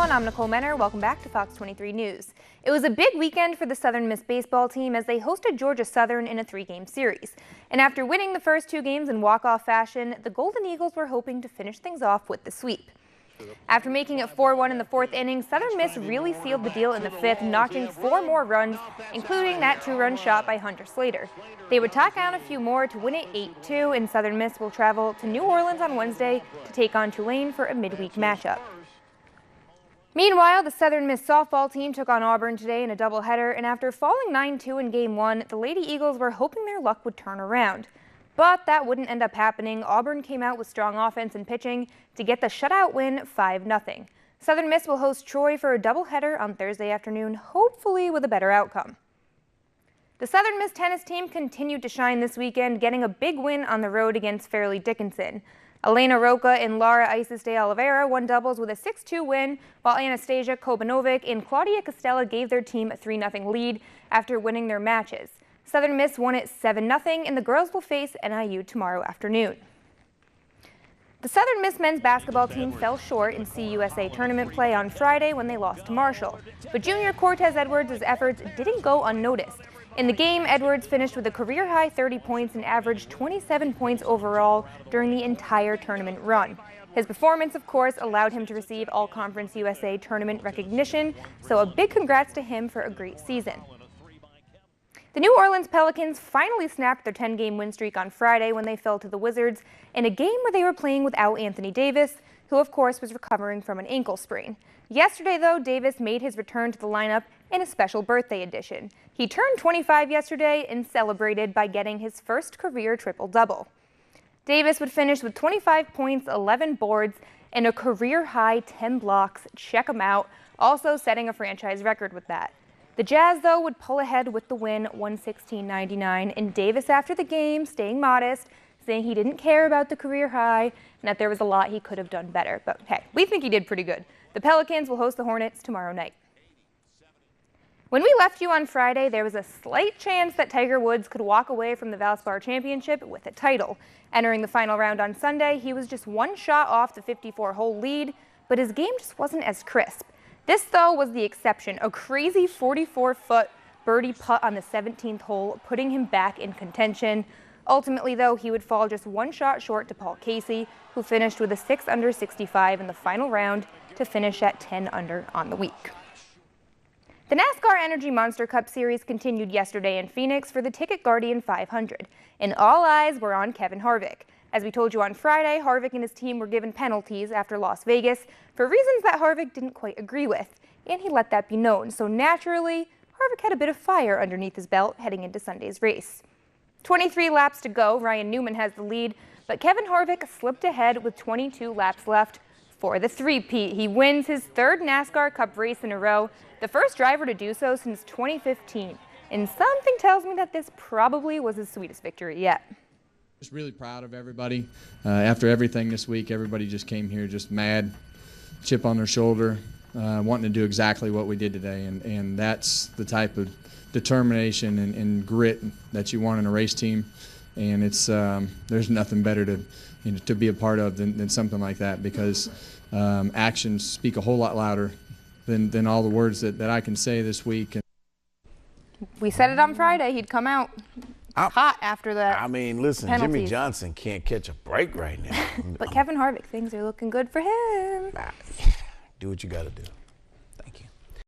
everyone, I'm Nicole Menner. Welcome back to Fox 23 News. It was a big weekend for the Southern Miss baseball team as they hosted Georgia Southern in a 3-game series. And after winning the first 2 games in walk-off fashion, the Golden Eagles were hoping to finish things off with the sweep. After making it 4-1 in the 4th inning, Southern Miss really sealed the deal in the 5th, notching 4 more runs, including that 2-run shot by Hunter Slater. They would tack on a few more to win it 8-2, and Southern Miss will travel to New Orleans on Wednesday to take on Tulane for a midweek matchup. Meanwhile, the Southern Miss softball team took on Auburn today in a doubleheader, and after falling 9-2 in Game 1, the Lady Eagles were hoping their luck would turn around. But that wouldn't end up happening. Auburn came out with strong offense and pitching to get the shutout win 5-0. Southern Miss will host Troy for a doubleheader on Thursday afternoon, hopefully with a better outcome. The Southern Miss tennis team continued to shine this weekend, getting a big win on the road against Fairleigh Dickinson. Elena Roca and Lara Isis de Oliveira won doubles with a 6-2 win, while Anastasia Kobanovic and Claudia Costella gave their team a 3-0 lead after winning their matches. Southern Miss won it 7-0, and the girls will face NIU tomorrow afternoon. The Southern Miss men's basketball team fell short in CUSA tournament play on Friday when they lost to Marshall, but junior Cortez Edwards' efforts didn't go unnoticed. In the game, Edwards finished with a career-high 30 points and averaged 27 points overall during the entire tournament run. His performance, of course, allowed him to receive All-Conference USA tournament recognition, so a big congrats to him for a great season. The New Orleans Pelicans finally snapped their 10-game win streak on Friday when they fell to the Wizards in a game where they were playing without Anthony Davis, who of course was recovering from an ankle sprain. Yesterday, though, Davis made his return to the lineup in a special birthday edition. He turned 25 yesterday and celebrated by getting his first career triple-double. Davis would finish with 25 points, 11 boards, and a career-high 10 blocks. Check him out, also setting a franchise record with that. The Jazz, though, would pull ahead with the win 116-99, and Davis, after the game, staying modest, saying he didn't care about the career high and that there was a lot he could have done better. But hey, we think he did pretty good. The Pelicans will host the Hornets tomorrow night. When we left you on Friday, there was a slight chance that Tiger Woods could walk away from the Valspar Championship with a title. Entering the final round on Sunday, he was just 1 shot off the 54-hole lead, but his game just wasn't as crisp. This, though, was the exception, a crazy 44-foot birdie putt on the 17th hole, putting him back in contention. Ultimately, though, he would fall just 1 shot short to Paul Casey, who finished with a 6-under 65 in the final round to finish at 10-under on the week. The NASCAR Energy Monster Cup Series continued yesterday in Phoenix for the Ticket Guardian 500, and all eyes were on Kevin Harvick. As we told you on Friday, Harvick and his team were given penalties after Las Vegas for reasons that Harvick didn't quite agree with, and he let that be known. So naturally, Harvick had a bit of fire underneath his belt heading into Sunday's race. 23 laps to go, Ryan Newman has the lead, but Kevin Harvick slipped ahead with 22 laps left for the three-peat. He wins his 3rd NASCAR Cup race in a row, the first driver to do so since 2015. And something tells me that this probably was his sweetest victory yet. Just really proud of everybody. After everything this week, everybody just came here just mad, chip on their shoulder, wanting to do exactly what we did today. And that's the type of determination and grit that you want in a race team. And it's there's nothing better to be a part of than something like that, because actions speak a whole lot louder than all the words that I can say this week. We said it on Friday. He'd come out hot after that. I mean, listen, penalties. Jimmy Johnson can't catch a break right now. But Kevin Harvick, things are looking good for him. Nah, do what you got to do.